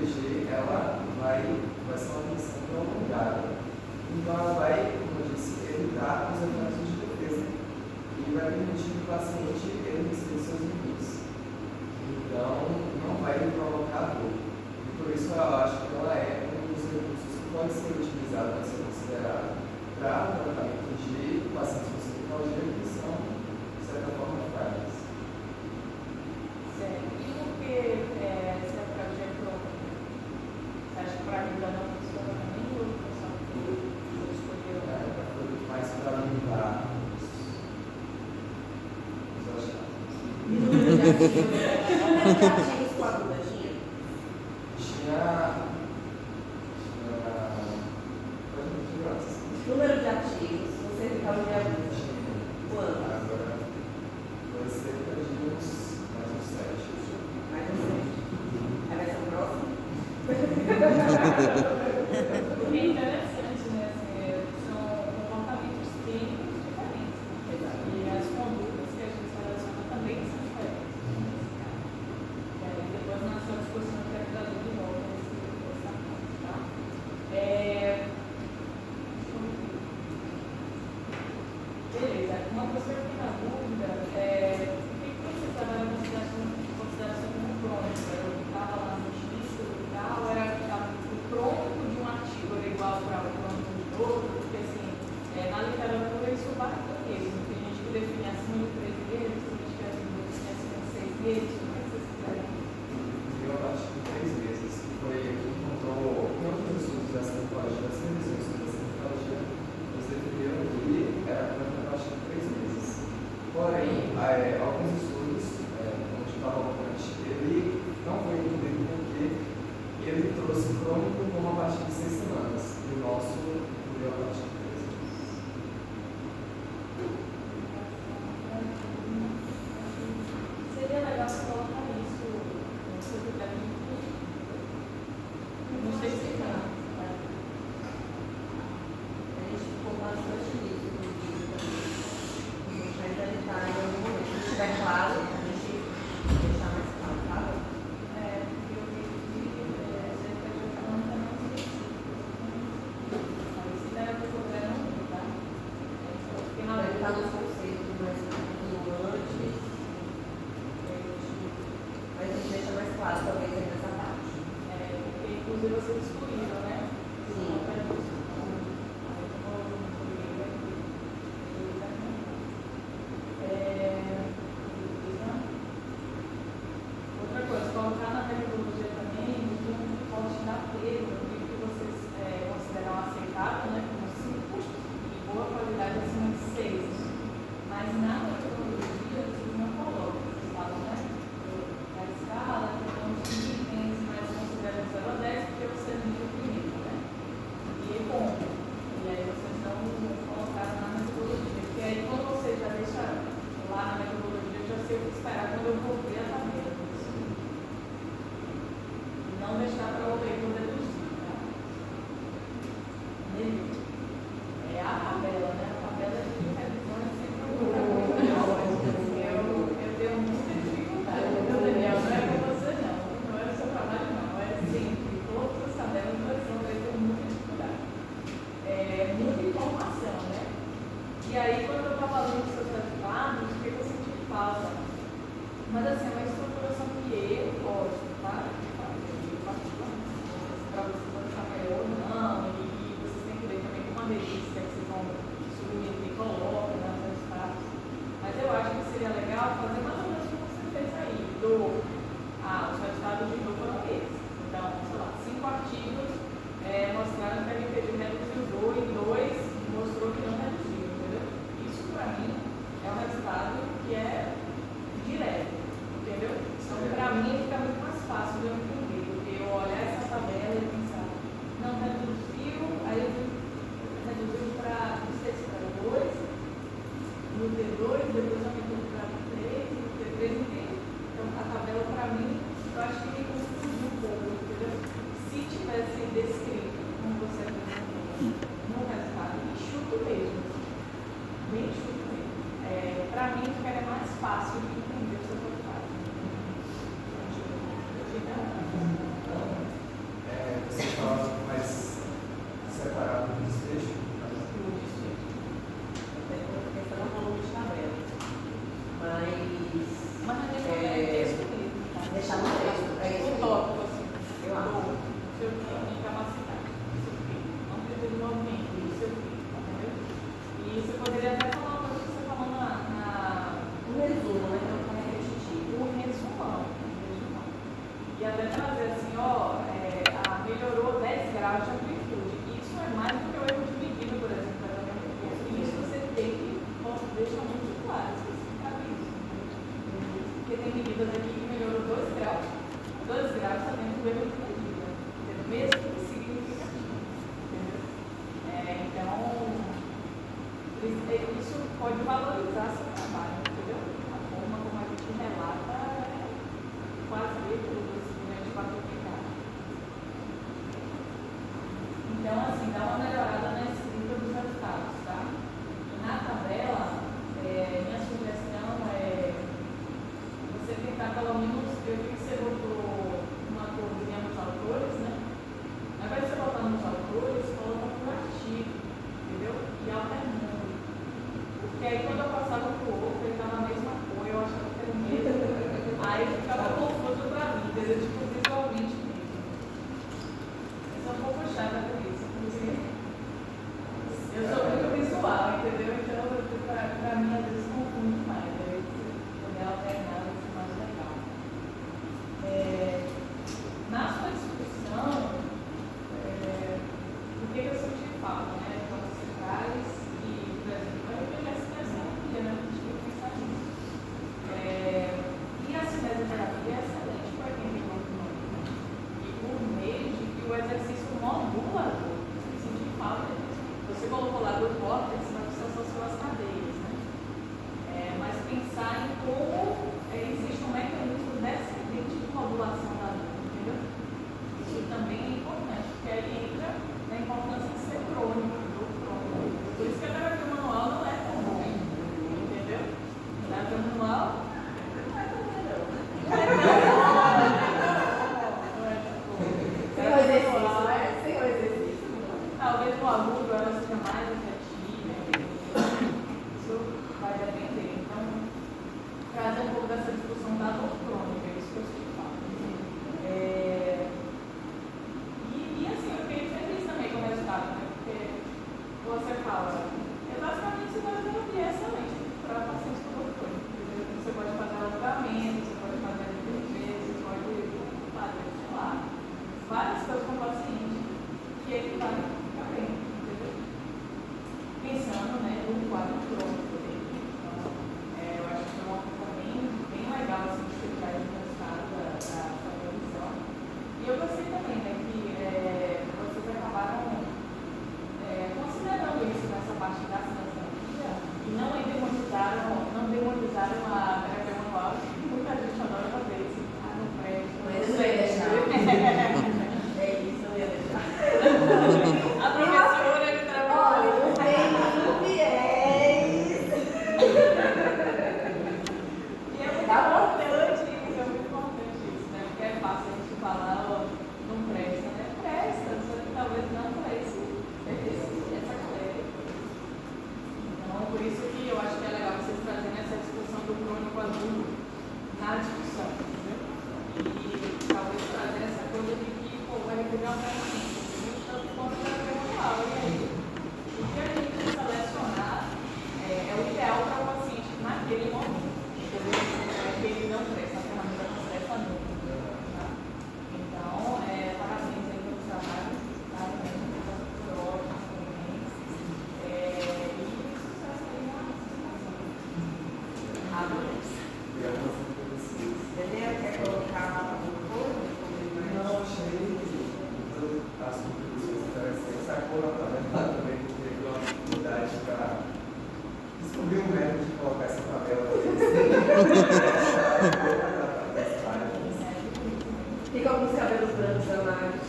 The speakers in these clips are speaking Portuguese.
proteger, ela vai ser uma atenção prolongada. Então, ela vai, como eu disse, evitar os efeitos de defesa e vai permitir que o paciente ele respeite seus limites. Então, não vai lhe provocar dor. E por isso, eu acho que ela é um dos recursos que pode ser utilizado, pode ser considerado para o tratamento de pacientes com psicologia que são, de certa forma, frágeis. Certo. E por que essa psicologia crônica? Você acha que para ajudar não funciona também ou só escolheu? Foi mais para limpar os achados. Número de ativos, você ficava de aviso. Quanto? Agora foi cerca de mais uns 7. Mais uns 7. Aí vai ser o próximo? Porque é interessante, né? São comportamentos clínicos diferentes. E as condutas que a gente relaciona também são diferentes. Depois, na sua discussão, eu quero trazer de volta esse pensamento, tá? Beleza. Uma coisa que eu fiquei na dúvida é por que você trabalha com consideração como crônica? Eu estava lá no registro e tal, era o crônico de um artigo era igual para o crônico de outro, porque assim, na literatura isso vai para isso. Tem gente que define acima de 3 meses, tem gente que define acima de 6 meses, como é que vocês quiserem? Eu acho que 3 meses, que foi que encontrou em outros estudos da psicologia, das revisões da psicologia, eles definiram que era a partir de 3 meses. Porém, alguns estudos, como de Cavalcante, ele não foi incluído porque ele trouxe o crônico como a partir de 6 semanas, e o nosso incluiu a partir de 3 meses. Seria legal você colocar isso no seu critério de inclusão. Não sei se está. A gente ficou bastante nisso no vídeo também. Mas deve estar em algum momento. Se estiver claro, a gente deixar mais claro, tá? Eu vi cerca de 8 anos também específico. Mas se der para cobrar, não dá. Porque na Deve estar verdade, nos conceitos mais antes. Mas a gente deixa mais claro, talvez, aí nessa parte. porque inclusive vocês excluíram, né? Sim. Outra coisa, colocar na metodologia também um pote da termo, o que vocês consideram aceitável, né? Como 5 e boa qualidade acima de 6. Mas na metodologia vocês não colocam, vocês falam, né? Da escala, que são os itens, mas consideram 0 a 10 porque você não definiu. e até trazer assim, ó, melhorou 10 graus de amplitude. Isso é mais do que o erro de medida, por exemplo, para também do curso. E isso você tem que deixar muito claro, especificar isso. Porque tem medidas aqui que melhorou 2 graus. 2 graus está dentro do erro de medida, mesmo que significativo. Entendeu? Então, isso pode valorizar seu trabalho, entendeu? A forma como a gente relata é quase tudo, assim, né, de quantificar. Então, assim, dá uma melhorada na escrita dos resultados, tá? Na tabela, minha sugestão é você tentar pelo menos, eu vi que você botou uma corzinha nos autores, né? Ao invés de você botar nos autores, coloca no artigo, entendeu? E alternando. Porque aí quando eu passava pro outro, ele estava a mesma cor, eu achava que era o mesmo. Aí ficava confuso para mim, entendeu? Tipo, visualmente mesmo. Eu sou um pouco chata por isso, porque eu sou muito visual, entendeu? Então, para mim, às vezes, confunde mais. Aí, se puder alternar, vai ser mais legal. Na sua discussão, o que eu sempre falo, né? Então, você traz e, por exemplo, vai envelhecer essa terapia, né? A gente tem que pensar nisso. E a cinesioterapia é excelente para quem tem autonomia. E por meio de que o exercício modulador, eu senti falta disso. Você colocou lá do córtex, mas são só as cadeias, né? Mas pensar em como existe um mecanismo descendente de modulação da dor, entendeu? Isso também é importante, porque aí entra na importância de ser crônico, dor crônica. Por isso que a terapia manual não é comum, entendeu? A terapia manual não é tão melhor. Não é tão bom. Sem o exercício. Talvez no aluno ela seja mais efetiva, isso vai depender. Então, trazer um pouco dessa discussão da dor crônica, é isso que eu sempre falo. E assim, eu fiquei feliz também com o resultado, né? Porque você fala, basicamente você vai ter excelente para pacientes com dor crônica. Você pode fazer alongamento, você pode fazer LPG, você pode fazer, sei lá, várias coisas com o paciente que ele vai ficar bem, entendeu? Pensando, né, no quadro crônico dele. Então, eu acho que é uma coisa bem legal, assim, que você traz no resultado da sua revisão. E eu gostei também, né, que vocês acabaram considerando isso nessa parte da cinesioterapia e não demonizaram a terapia manual, que muita gente adora fazer isso. Não presta. Mas eu ia deixar. É isso, eu ia deixar. A professora que trabalha. Olha, não tem nenhum viés. E é muito importante isso, né? Porque é fácil a gente falar, não presta, né? Presta, só que talvez não para essa cadeira. Então, por isso que eu acho que é legal vocês trazerem essa discussão do crônico agudo na discussão, entendeu? E talvez trazer essa coisa de que, vai repetir uma ferramenta, entendeu? Tanto quanto a terapia manual. E aí, o que a gente selecionar é o ideal para o paciente naquele momento, entendeu? Que ele não presta, a ferramenta não presta nunca, tá? Então, parabéns aí pelo trabalho, parabéns por ótimos comentários, e sucesso aí na apresentação. Entendeu? Quer colocar alguma coisa? Não, achei as contribuições interessantes. Sacou na tabela também, porque teve uma dificuldade para descobrir um método de colocar essa tabela. Fica alguns cabelos brancos amados.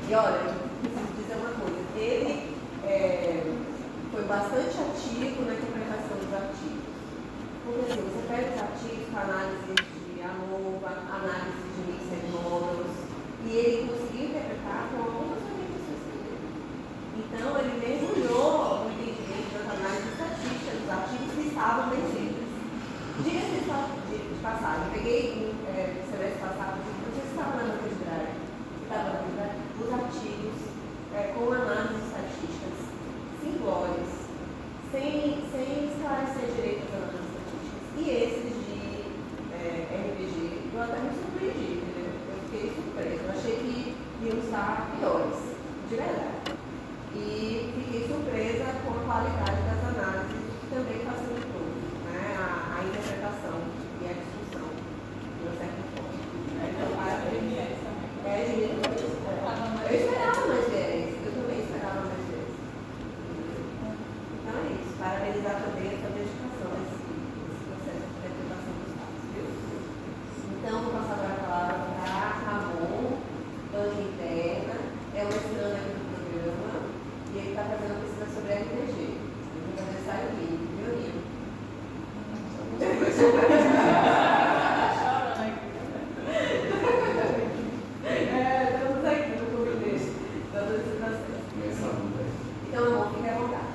E olha, preciso dizer uma coisa. Ele foi bastante ativo na interpretação dos artigos. Porque assim, você pega os artigos com análise de ANOVA, análise de mixer módulos, e ele conseguiu interpretar com algumas orientações dele. Então, ele mergulhou no entendimento das análises estatísticas dos artigos que estavam bem simples. Diga-se só de passagem, eu peguei no semestre passado, não sei se estava na banca de drive, os artigos com análises estatísticas simplórias, sem esclarecer direito as análises estatísticas. E ele Estamos aqui no comitê dando esse processo. Então, amor, fique à vontade.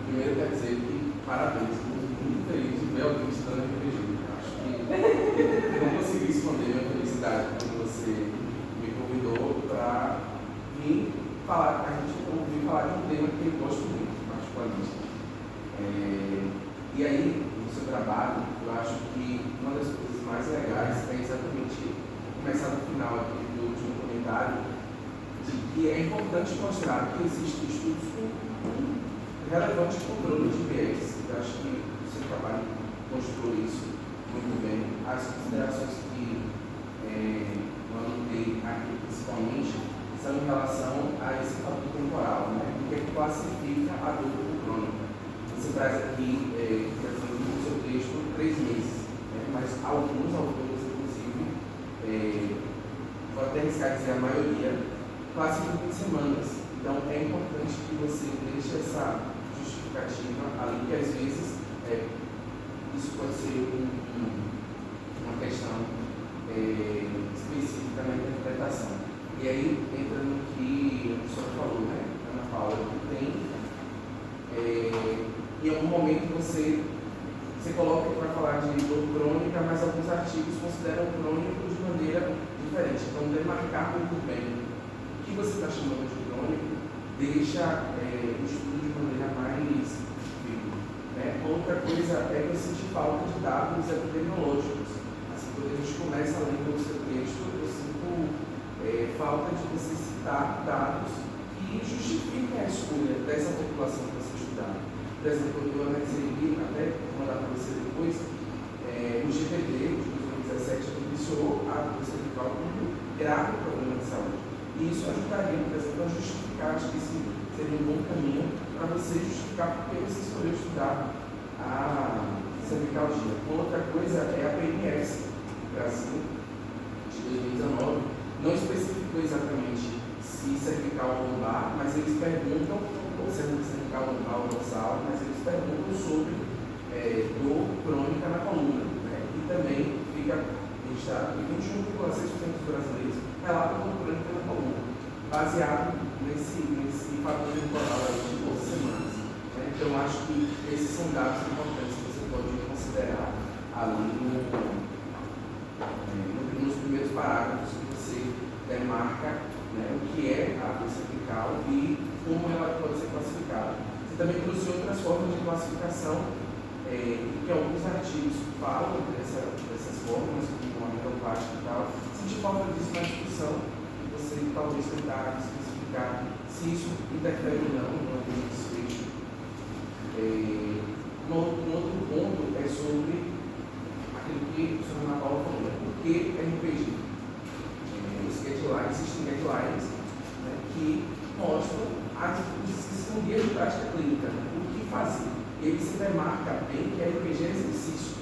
Primeiro, quero dizer que parabéns, estou muito feliz de ver alguém estudando RPG. Acho que não consegui esconder minha felicidade quando você me convidou para vir falar, a gente ouvir falar de um tema que eu gosto muito, particularmente. E aí, no seu trabalho, eu acho que uma das coisas mais legais é exatamente começar no final aqui do último comentário, de que é importante mostrar que existem estudos com relevante controle de viés. Eu acho que o seu trabalho mostrou isso muito bem. As considerações que eu anotei aqui principalmente são em relação a esse fator temporal, né? O que é que classifica a dor crônica. Você traz aqui, por exemplo, no seu texto, 3 meses, né? Mas alguns autores, inclusive, vou até arriscar dizer a maioria, classificam em semanas. Então é importante que você deixe essa justificativa ali, que às vezes isso pode ser uma questão específica na interpretação. E aí entra no que a professora falou, né, Ana Paula, que tem em algum momento você coloca que vai falar de dor crônica, mas alguns artigos consideram crônico de maneira diferente. Então demarcar muito bem o que você está chamando de crônico deixa o estudo de maneira mais viva, né? Outra coisa é que eu senti falta de dados epidemiológicos. Assim, quando a gente começa a ler o seu texto, eu sinto falta de você citar dados que justifiquem a escolha dessa população que você estudar. Por exemplo, eu analisei, até vou mandar para você depois, o GPD de 2017 iniciou a doença cervical como grave problema de saúde. E isso ajudaria, por exemplo, a justificar, acho que esse seria um bom caminho para você justificar porque você escolheu estudar a cervicalgia. Outra coisa é a PMS do Brasil, de 2019, não especificou exatamente se cervical ou lombar, mas eles perguntam, ou cervical lombar ou dorsal, mas eles perguntam sobre dor crônica na coluna, né? E também fica registrado que 21,6% dos brasileiros relatam dor crônica na coluna, baseado nesse fator temporal de 12 semanas. Né? Então, acho que esses são dados importantes que você pode considerar ali nos primeiros parágrafos que você demarca, né, o que é a doença cervical e como ela pode ser classificada. Você também trouxe outras formas de classificação, que alguns artigos falam dessas formas, como a microplástica e tal. Senti falta disso na discussão, você talvez tentar especificar se isso interfere ou não no desfecho. Um outro ponto é sobre aquilo que o senhor Ana Paula falou, né? Por que RPG? Existem guidelines, né, que mostram são guias de prática clínica, né, o que fazer. E aí você demarca bem que a RPG é exercício.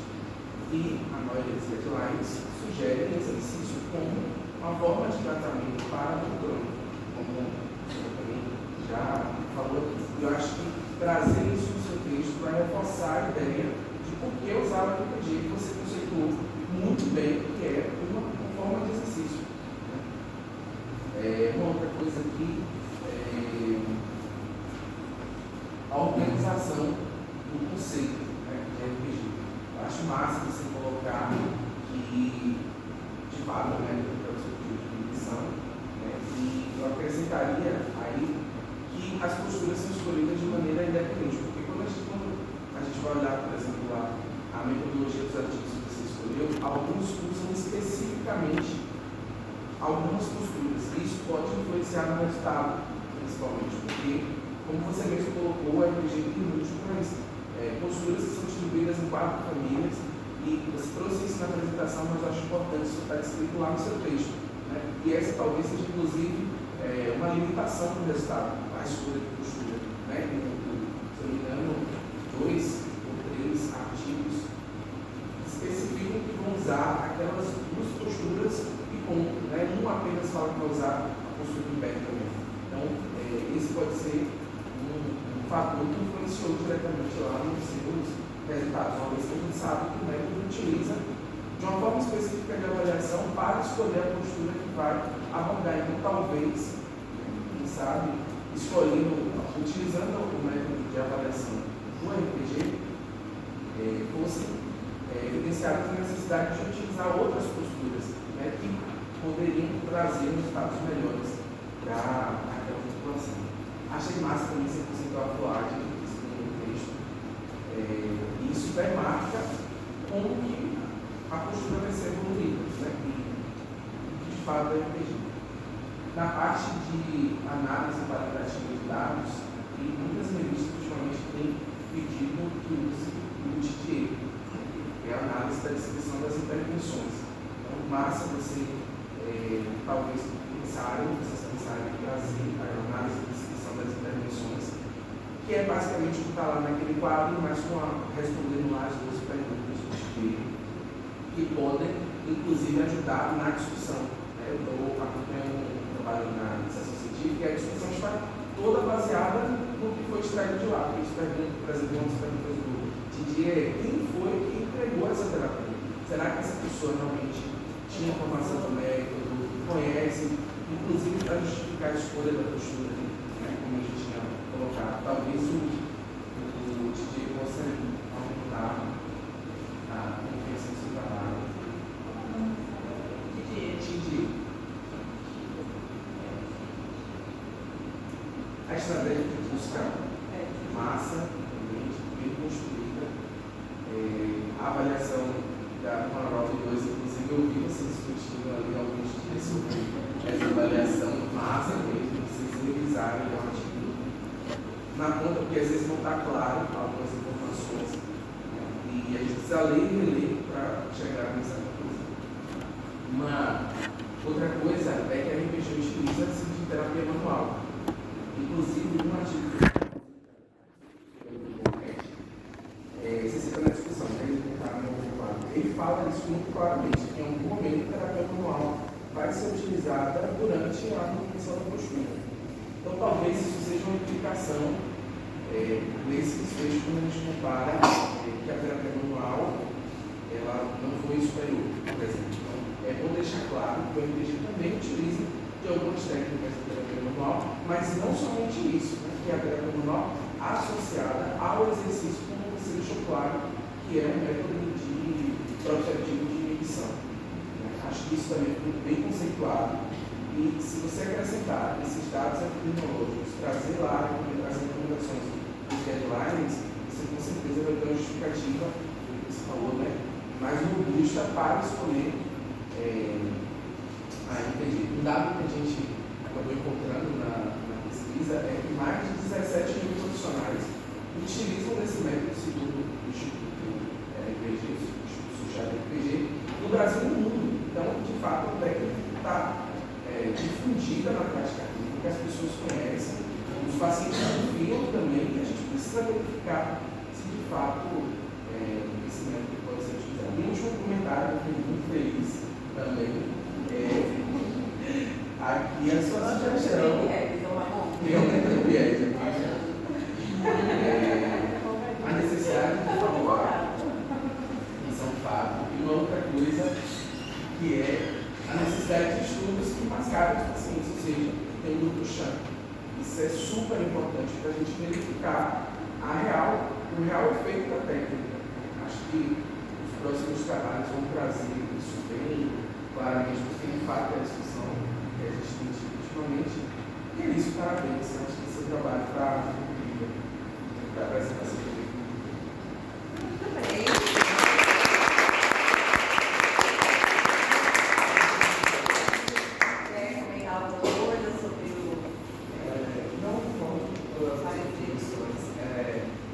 E a maioria dos guidelines sugere exercício como uma forma de tratamento para o crônico, como você também já falou aqui. Eu acho que trazer isso no seu texto vai reforçar a ideia de por que usar o RPG, que você conceituou muito bem que é uma forma de exercício. Uma outra coisa aqui é a organização do conceito, né, de RPG. Eu acho massa você colocar que, de fato, né, para o seu tipo de definição, né, e eu acrescentaria aí que as posturas são escolhidas de maneira independente, porque quando a gente vai olhar, por exemplo, a metodologia dos artigos que você escolheu, alguns usam especificamente algumas posturas. Isso pode influenciar no resultado, principalmente, porque, como você mesmo colocou, a RPG tem múltiplas posturas que são distribuídas em 4 famílias, e você trouxe isso na apresentação, mas eu acho importante isso estar escrito lá no seu texto, né? E essa talvez seja, inclusive, uma limitação do resultado, a escolha de postura, né? Se eu não me engano, 2 ou 3 artigos especificam que vão usar aquelas 2 posturas. Né? Um apenas fala que vai usar a postura do pé também. Então, esse pode ser um fator que influenciou diretamente lá nos seus resultados. Uma vez que a gente sabe que o método para escolher a postura que vai abordar. Então, talvez, quem sabe, utilizando o método de avaliação do RPG, fosse evidenciada a necessidade de utilizar outras posturas, né, que poderiam trazer resultados melhores para aquela população. Achei massa também esse conceitual arte no texto. Isso demarca como que a postura vai ser evoluída, né, e de fato é RPG. Na parte de análise qualitativa de dados, e muitas revistas ultimamente têm pedido que use o TDA, que é a análise da descrição das intervenções. Então, massa você talvez pensarem em trazer a análise da descrição das intervenções, que é basicamente o que está lá naquele quadro, mas respondendo lá as 12 perguntas do TDA, que podem, inclusive, ajudar na discussão. Eu estou acompanhando um trabalho na iniciação científica e a discussão está toda baseada no que foi extraído de lá. Eles perguntam, por exemplo, uma das perguntas do Didier, quem foi que entregou essa terapia? Será que essa pessoa realmente tinha formação do método, conhece, inclusive para justificar a escolha da postura, né, como a gente tinha colocado? Talvez o Didier possa aumentar a confiança no seu trabalho. Didier. A estratégia de busca massa, bem construída. A avaliação da Manual 2, inclusive, eu vi vocês discutindo ali alguns dias sobre essa avaliação massa mesmo, vocês revisarem o artigo na conta, porque às vezes não está claro algumas informações, né, e a gente precisa ler e reler para chegar nessa conclusão. Uma outra coisa é que a RPG utiliza de terapia manual. Inclusive, um artigo você cita na discussão, ele fala isso muito claramente, que em algum momento a terapia manual vai ser utilizada durante a manutenção da postura. Então, talvez isso seja uma implicação nesse desfecho quando a gente compara que a terapia manual ela não foi superior, por exemplo. Então, é bom deixar claro que o RPG também utiliza de algumas técnicas da terapia manual, mas não somente isso, né, que é a terapia manual associada ao exercício, como você deixou claro, que é um método de prototipo de inibição. Né? Acho que isso também foi bem conceituado, e se você acrescentar esses dados epidemiológicos, trazer lá as recomendações dos guidelines, você com certeza vai ter uma justificativa, como você falou, né, mais robusta para escolher a RPG. Um dado que a gente acabou encontrando na pesquisa é que mais de 17 mil profissionais utilizam desse método segundo o Instituto RPG, o Instituto Social de RPG, no Brasil e no mundo. Então, de fato, a técnica está difundida na prática clínica, as pessoas conhecem, os pacientes confiam também, e a gente precisa verificar se de fato esse método pode ser utilizado. E o último comentário, eu fiquei muito feliz também, aqui a sua sugestão. Realmente o viés aqui. A necessidade de falar, isso é um fato. E uma outra coisa que é a necessidade de estudos que mascaram os pacientes, ou seja, tem um duplo chão. Isso é super importante para a gente verificar o real efeito da técnica. Acho que os próximos trabalhos vão trazer isso bem claramente, porque de fato é a discussão que a gente tem tido ultimamente. E é isso, parabéns. Acho que esse trabalho está incrível para a apresentação. Muito bem. Quer comentar alguma coisa sobre o. Não conto todas as definições.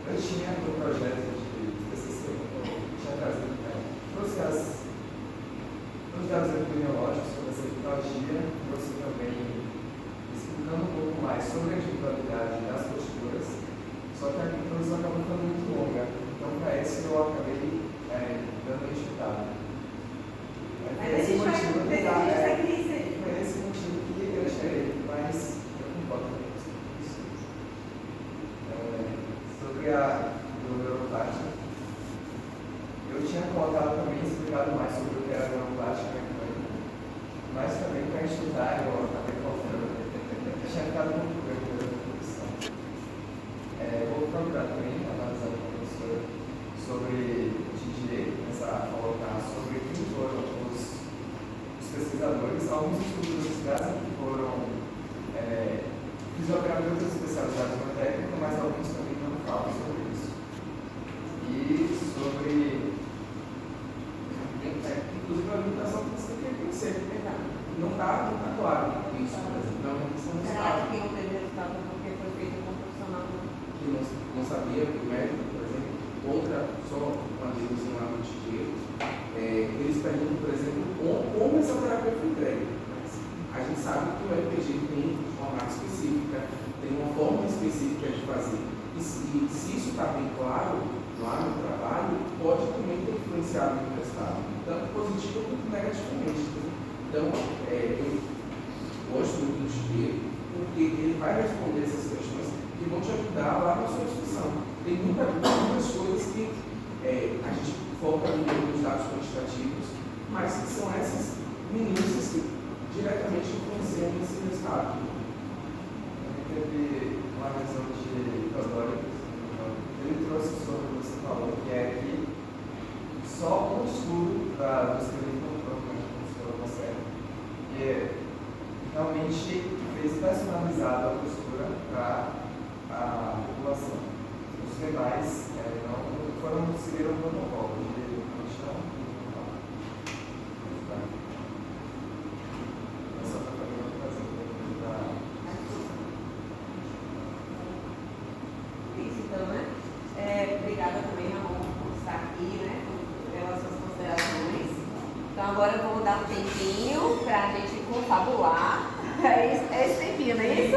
Eu tinha no projeto de TCC, eu tinha trazido os dados epidemiológicos sobre essa epidemiologia, você também explicando um pouco mais sobre a individualidade das posturas, só que a introdução acabou ficando muito longa, então para esse eu acabei dando uma editada. Mas a gente vai decidir Foi esse motivo que eu tirei, mas eu concordo com isso. Sobre a neuroplástica, eu tinha colocado também, explicado mais sobre o que era a neuroplástica mecânica, mas também para estudar, eu acabei faltando. Tinha ficado muito grande da profissão. Vou procurar também analisar com a professora sobre direito, começar a colocar sobre quem foram os pesquisadores, alguns estudos que foram fisioterapeutas especializados na técnica, mas alguns também não falam sobre isso. E sobre, inclusive, a limitação física tem que ser. Não está claro isso, por exemplo. Não, não Será que não teve resultado porque foi feito com um profissional? Que não sabia, o médico, por exemplo, outra, só uma dedução lá no direito, eles perguntam, por exemplo, como essa terapia foi entregue. A gente sabe que o RPG tem um formato específico, tem uma forma específica de fazer. E se isso está bem claro lá no trabalho, pode também ter influenciado no resultado, tanto positivo quanto negativamente. Então, eu gosto muito do direito, porque ele vai responder essas questões que vão te ajudar lá na sua discussão. Tem muitas coisas que a gente foca nos dados quantitativos, mas que são essas minúcias que diretamente influenciam esse resultado. Teve uma visão de Teodoro, ele trouxe sobre o que você falou, que é que só um estudo do escrever que realmente fez personalizada a postura para a população. Os demais não seguiram o protocolo de não. Essa foi a minha fazer para Isso, então, né? Obrigada também, Ramon, por estar aqui, né? Pelas suas considerações. Então agora eu vou dar um tempinho para a gente confabular. É esse tempinho, não é isso?